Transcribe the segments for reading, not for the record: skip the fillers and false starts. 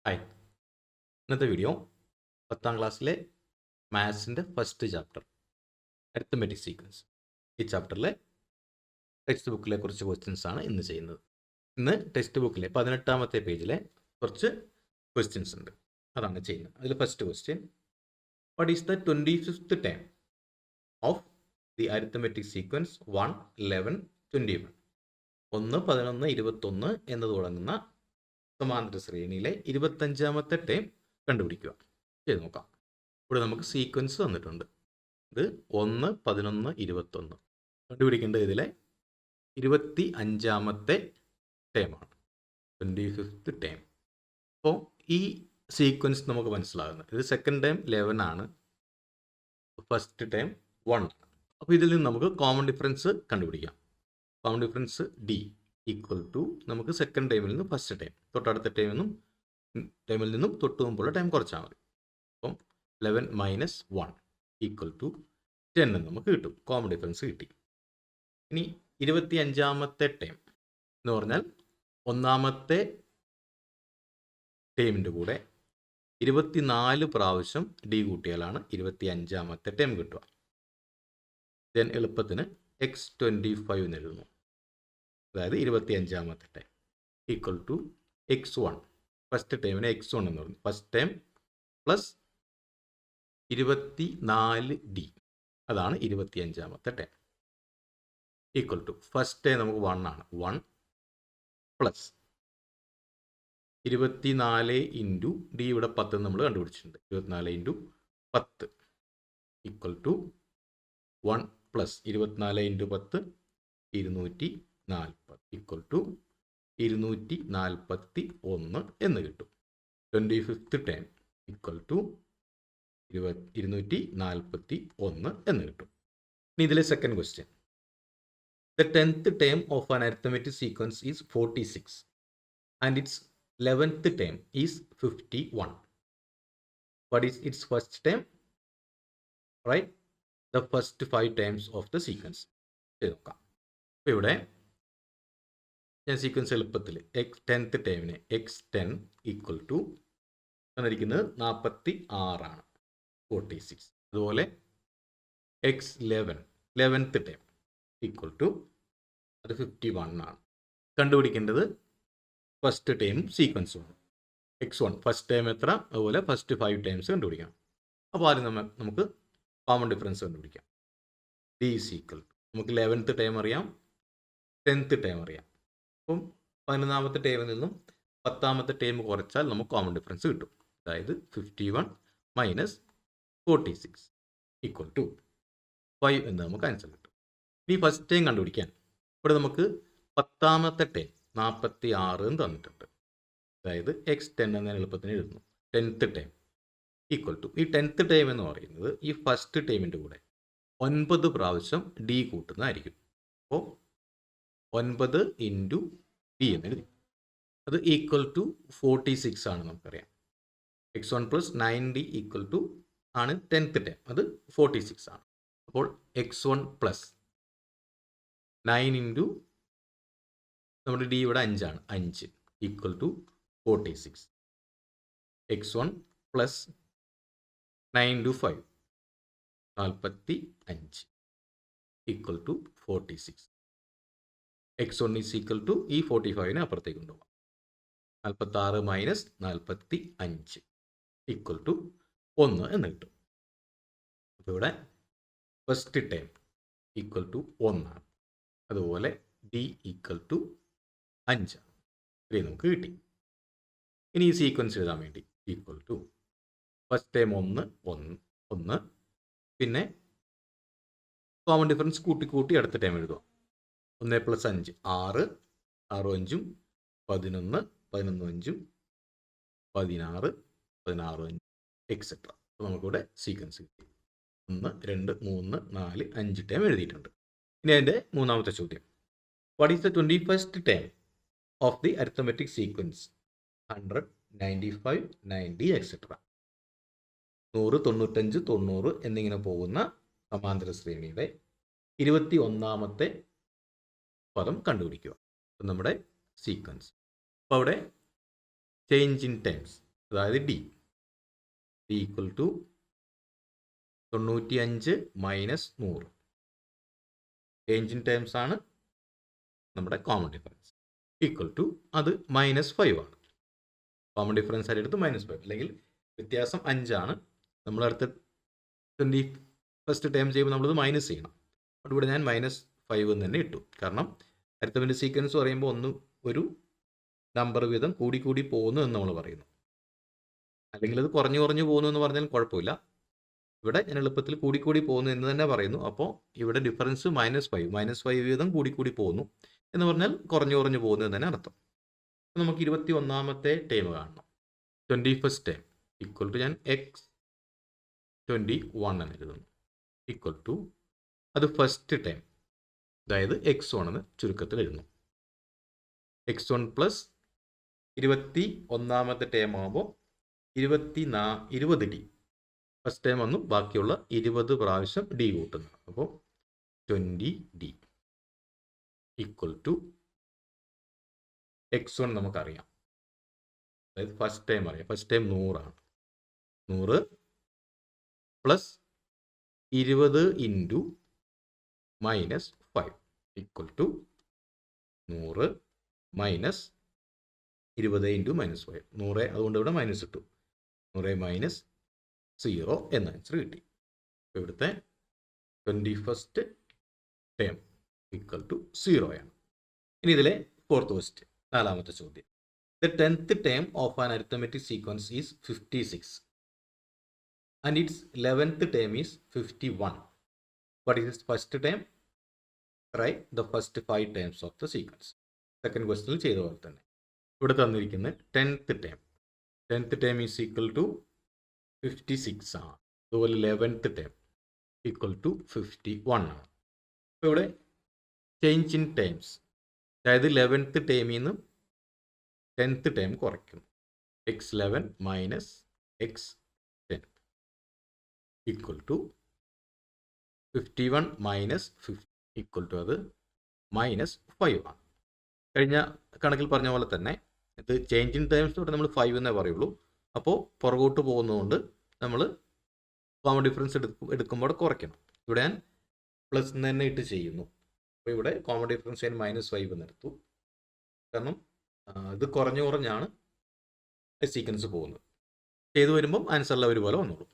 Hi, ഇന്നത്തെ video 10ാം ക്ലാസ്സിലെ മാത്സിൻ്റെ first chapter arithmetic sequence. ഈ ചാപ്റ്ററിലെ ടെക്സ്റ്റ് ബുക്കിലെ കുറച്ച് ക്വസ്റ്റ്യൻസ് ആണ് ഇന്ന് ചെയ്യുന്നത്. ഇന്ന് ടെക്സ്റ്റ് ബുക്കിലെ 18ാമത്തെ പേജിലെ കുറച്ച് ക്വസ്റ്റ്യൻസ് ഉണ്ട്, അതാണ് ചെയ്യുന്നത്. അതിൽ first question, what is the 25th time of the arithmetic sequence 1, 11, 21? 1, 11, 21 എന്ന് തുടങ്ങുന്ന സമാന്തര ശ്രേണിയിലെ 25ാമത്തെ ടേം കണ്ടുപിടിക്കുക. ചെയ്ത് നോക്കാം. ഇവിടെ നമുക്ക് സീക്വൻസ് തന്നിട്ടുണ്ട്. ഇത് 1, 11, 21 കണ്ടുപിടിക്കേണ്ടത് ഇതിലെ 25ാമത്തെ ടേമാണ്, 25th ടേം. അപ്പോൾ ഈ സീക്വൻസ് നമുക്ക് മനസ്സിലാകുന്നത് ഇത് സെക്കൻഡ് ടൈം 11 ആണ്, ഫസ്റ്റ് ടൈം 1 ആണ്. അപ്പോൾ ഇതിൽ നിന്ന് നമുക്ക് കോമൺ ഡിഫറൻസ് കണ്ടുപിടിക്കാം. Common difference d equal to നമുക്ക് സെക്കൻഡ് ടൈമിൽ നിന്ന് ഫസ്റ്റ് ടൈം, തൊട്ടടുത്ത ടൈമിൽ നിന്നും തൊട്ട് മുമ്പുള്ള ടൈം കുറച്ചാൽ മതി. അപ്പം 11 മൈനസ് 1 ഈക്വൽ ടു 10 എന്ന് നമുക്ക് കിട്ടും. കോമൺ ഡിഫറൻസ് കിട്ടി. ഇനി 25ാമത്തെ ടൈം എന്ന് പറഞ്ഞാൽ ഒന്നാമത്തെ ടൈമിൻ്റെ കൂടെ 24 പ്രാവശ്യം ഡി കൂട്ടിയാലാണ് 25ാമത്തെ ടൈം കിട്ടുക. ദെൻ എളുപ്പത്തിന് x25 എന്ന് എഴുതുന്നു. അതായത് 25ാമത്തെ time equal to x1. First ടൈമിന് x1 എന്ന് പറഞ്ഞു. ഫസ്റ്റ് ടൈം പ്ലസ് 24d, അതാണ് 25ാമത്തെ time equal to first time നമുക്ക് 1 ആണ്. 1 പ്ലസ് 24 ഇൻറ്റു ഡി, ഇവിടെ 10 നമ്മൾ കണ്ടുപിടിച്ചിട്ടുണ്ട്. 24 into 10 equal to 1 plus 24 into 10 240 equal to 241 എന്ന് കിട്ടും. 25th ടൈം ഈക്വൽ ടു 241 എന്ന് കിട്ടും. ഇനി ഇതിലെ second question, the 10th time of an arithmetic sequence is 46 and it's 11th time is 51. What is it's first time? Write the first 5 times of the sequence. ചെയ്ത് നോക്കാം. അപ്പോൾ ഇവിടെ ഞാൻ sequence എളുപ്പത്തിൽ 10th ടൈമിന് x10 ഈക്വൽ ടു തന്നിരിക്കുന്നത് 46 ആണ്, 46. അതുപോലെ x11 11th time equal to അത് 51 ആണ്. കണ്ടുപിടിക്കേണ്ടത് ഫസ്റ്റ് ടൈമും സീക്വൻസുമാണ്. x1 ഫസ്റ്റ് ടൈം എത്ര, അതുപോലെ ഫസ്റ്റ് 5 ടൈംസ് കണ്ടുപിടിക്കണം. അപ്പോൾ ആദ്യം നമുക്ക് കോമൺ ഡിഫറൻസ് കണ്ടുപിടിക്കാം. ഡി ഈസ് ഈക്വൽ ടു നമുക്ക് 11th ടൈം അറിയാം, 10th ടൈം അറിയാം. അപ്പം 11ാമത്തെ ടൈമിൽ നിന്നും 10ാമത്തെ ടൈം കുറച്ചാൽ നമുക്ക് കോമൺ ഡിഫറൻസ് കിട്ടും. അതായത് 51 മൈനസ് 46 ഈക്വൽ ടു 5 എന്ന് നമുക്ക് ആൻസർ കിട്ടും. ഇനി ഫസ്റ്റ് ടൈം കണ്ടുപിടിക്കാൻ ഇവിടെ നമുക്ക് 10ാമത്തെ ടൈം 46 എന്ന് തന്നിട്ടുണ്ട്. അതായത് x10 എന്ന എളുപ്പത്തിന് എഴുതുന്നു. 10th ടൈം ഈക്വൽ ടു ഈ 10th ടൈം എന്ന് പറയുന്നത് ഈ ഫസ്റ്റ് ടൈമിൻ്റെ കൂടെ 9 പ്രാവശ്യം ഡി കൂട്ടുന്നതായിരിക്കും. അപ്പോൾ 9 ഇൻറ്റു ഡി എന്ന് എഴുതി. അത് ഈക്വൽ ടു 46 ആണ് നമുക്കറിയാം. x1 plus 9d equal to ആണ് 10th ടൈം, അത് 46 ആണ്. അപ്പോൾ x1 പ്ലസ് 9 ഇൻറ്റു നമ്മുടെ ഡി ഇവിടെ 5 ആണ്, 5 equal to 46. x1 plus 9 into 5 45 equal to 46. x1 is equal to ഈ 45നെ അപ്പുറത്തേക്ക് കൊണ്ടുപോകാം. 46 മൈനസ് 45 ഈക്വൽ ടു 1 എന്ന് കിട്ടും. അപ്പോൾ ഇവിടെ ഫസ്റ്റ് ടൈം ഈക്വൽ ടു 1 ആണ്. അതുപോലെ ഡി ഈക്വൽ ടു 5 ആണ്. ഇത്രയും നമുക്ക് കിട്ടി. ഇനി ഈ സീക്വൻസ് എഴുതാൻ വേണ്ടി ഈക്വൽ ടു ഫസ്റ്റ് ടൈം 1, പിന്നെ കോമൺ ഡിഫറൻസ് കൂട്ടി അടുത്ത ടൈം എഴുതുക. 1 പ്ലസ് 5 6, 6 5 11, 11 5 16, 16 5 എക്സെട്ര. അപ്പോൾ നമുക്കിവിടെ സീക്വൻസ് കിട്ടി. 1 2 3 4 5 ടൈം എഴുതിയിട്ടുണ്ട്. ഇനി അതിൻ്റെ മൂന്നാമത്തെ ചോദ്യം, what is the 21st time of the arithmetic sequence 100, 95, 90 etcetera. 100, 95, 90 എന്നിങ്ങനെ പോകുന്ന സമാന്തര ശ്രേണിയുടെ 21ാമത്തെ പദം കണ്ടുപിടിക്കുക. അപ്പം നമ്മുടെ സീക്വൻസ്. അപ്പോൾ അവിടെ ചേഞ്ച് ഇൻ ടൈംസ് അതായത് d equal to 95 minus 100. Change in terms ആണ് നമ്മുടെ കോമൺ ഡിഫറൻസ്. ഈക്വൽ ടു അത് -5 ആണ്. കോമൺ ഡിഫറൻസ് ആയിട്ട് എടുത്ത് -5, അല്ലെങ്കിൽ വ്യത്യാസം 5 ആണ്. നമ്മൾ അടുത്ത 21st ടേം ചെയ്യുമ്പോൾ നമ്മളിത് മൈനസ് ചെയ്യണം. അപ്പോൾ ഇവിടെ ഞാൻ -5 എന്ന് തന്നെ ഇട്ടു. കാരണം അരിത്തമെറ്റിക് സീക്വൻസ് പറയുമ്പോൾ ഒരു നമ്പർ വീതം കൂടി പോകുന്നു എന്ന് നമ്മൾ പറയുന്നു. അല്ലെങ്കിൽ അത് കുറഞ്ഞു പോകുന്നു എന്ന് പറഞ്ഞാൽ കുഴപ്പമില്ല. ഇവിടെ ഞാൻ എളുപ്പത്തിൽ കൂടി പോകുന്നു എന്ന് തന്നെ പറയുന്നു. അപ്പോൾ ഇവിടെ ഡിഫറൻസ് -5 വീതം കൂടി പോകുന്നു എന്ന് പറഞ്ഞാൽ കുറഞ്ഞു പോകുന്നു എന്ന് തന്നെ അർത്ഥം. അപ്പോൾ നമുക്ക് 21ാമത്തെ ടേം കാണണം. 21st ടേം ഈക്വൽ ടു ഞാൻ x21 എന്ന് എഴുതുന്നു. ഈക്വൽ ടു അത് ഫസ്റ്റ് ടേം, അതായത് x1 എന്ന് ചുരുക്കത്തിൽ എഴുതുന്നു. x1 പ്ലസ് 21ാമത്തെ ടേം ആകുമ്പോൾ 20d. ഫസ്റ്റ് ടൈം വന്നു, ബാക്കിയുള്ള 20 പ്രാവശ്യം ഡി കൂട്ടുന്നു. അപ്പോൾ 20d ഈക്വൽ ടു x1 നമുക്കറിയാം, അതായത് ഫസ്റ്റ് ടൈം അറിയാം. ഫസ്റ്റ് ടൈം 100 ആണ്. 100 plus 20 into -5 equal to 100 minus 20 into -5. 100 അതുകൊണ്ട് ഇവിടെ മൈനസ് ഇട്ടു. 100 മൈനസ് 0 എന്ന ആൻസർ കിട്ടി. ഇവിടുത്തെ 21st ടേം ഈക്വൽ ടു 0 ആണ്. ഇനി ഇതിലെ 4th ക്വസ്റ്റ്യൻ, 4ാമത്തെ ചോദ്യം. The 10th term of an arithmetic sequence is 56 and its 11th term is 51. What is its first term? Write the first 5 terms of the sequence. Second ക്വസ്റ്റ്യനിൽ ചെയ്ത പോലെ തന്നെ ഇവിടെ തന്നിരിക്കുന്ന 10th term. 10th term is equal to 56 ആണ്. അതുപോലെ 11th term equal to 51 ആണ്. അപ്പോൾ ഇവിടെ ചേഞ്ച് ഇൻ ടേംസ്, അതായത് 11th ടേമിൽ നിന്ന് 10th ടേം കുറയ്ക്കും. x11 minus x10 equal to 51 minus 50 equal to അത് -5 ആണ്. കഴിഞ്ഞ കണക്കിൽ പറഞ്ഞ പോലെ തന്നെ ഇത് ചേഞ്ച് ഇൻ ടേംസ് തൊട്ട് നമ്മൾ 5 എന്നേ പറയുള്ളൂ. അപ്പോൾ പുറകോട്ട് പോകുന്നതുകൊണ്ട് നമ്മൾ കോമൺ ഡിഫറൻസ് എടുക്കുമ്പോൾ കുറയ്ക്കണം. ഇവിടെ ഞാൻ പ്ലസ് തന്നെ ഇട്ട് ചെയ്യുന്നു. അപ്പോൾ ഇവിടെ കോമൺ ഡിഫറൻസ് ഞാൻ -5 എന്ന് എടുത്തു. കാരണം ഇത് കുറഞ്ഞാണ് സീക്വൻസ് പോകുന്നത്. ചെയ്തു വരുമ്പം ആൻസറിൽ ഒരുപോലെ വന്നോളൂ.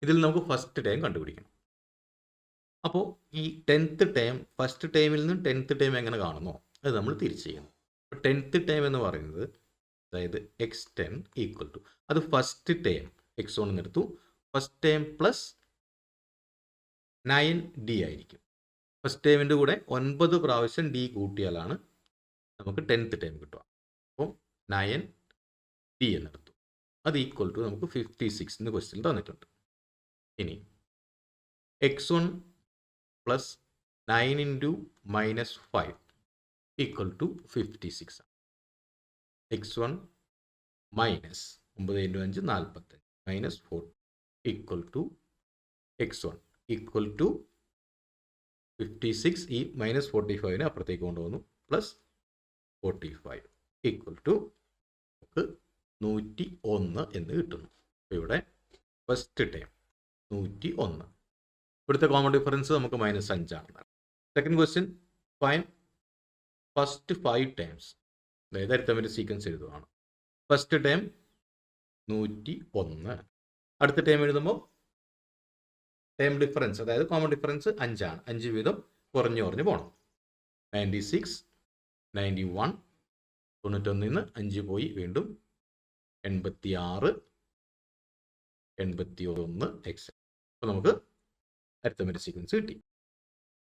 ഇതിൽ നമുക്ക് ഫസ്റ്റ് ടൈം കണ്ടുപിടിക്കണം. അപ്പോൾ ഈ 10th ടൈം ഫസ്റ്റ് ടൈമിൽ നിന്ന് 10th ടൈം എങ്ങനെ കാണുന്നോ അത് നമ്മൾ തിരിച്ച് ചെയ്യുന്നു. അപ്പോൾ 10th ടൈം എന്ന് പറയുന്നത്, അതായത് x10 ഈക്വൽ ടു അത് ഫസ്റ്റ് ടൈം x1 എന്ന് എടുത്തു. ഫസ്റ്റ് ടൈം പ്ലസ് 9d ആയിരിക്കും. ഫസ്റ്റ് ടൈമിൻ്റെ കൂടെ 9 പ്രാവശ്യം d കൂട്ടിയാലാണ് നമുക്ക് 10th ടൈം കിട്ടുക. അപ്പോൾ 9d എന്നെടുത്തു. അത് ഈക്വൽ ടു നമുക്ക് 56 എന്ന് ക്വസ്റ്റ്യൻ തന്നിട്ടുണ്ട്. ഇനി x1 plus 9 into -5 equal to 56. x1 minus 9 into 5 45 minus 4 equal to x1 equal to 56. ഈ -45നെ അപ്പുറത്തേക്ക് കൊണ്ടുവന്നു, പ്ലസ് 45 ഈക്വൽ ടു നമുക്ക് 101 എന്ന് കിട്ടുന്നു. ഇവിടെ ഫസ്റ്റ് ടൈം 101. ഇവിടുത്തെ കോമൺ ഡിഫറൻസ് നമുക്ക് -5 ആണ്. Second question, fine first 5 times, അതായത് അരിത്തമെറ്റിക് സീക്വൻസ് എഴുതുകയാണ്. First time 101. അടുത്ത ടൈം എഴുതുമ്പോൾ ടൈം ഡിഫറൻസ്, അതായത് കോമൺ ഡിഫറൻസ് 5 ആണ്. 5 വീതം കുറഞ്ഞു പോകണം. 96, 91, 91 നിന്ന് 5 പോയി, വീണ്ടും 86, 81 എക്സെട്ര. അപ്പോൾ നമുക്ക് അരിത്തമെറ്റിക് സീക്വൻസ് കിട്ടി.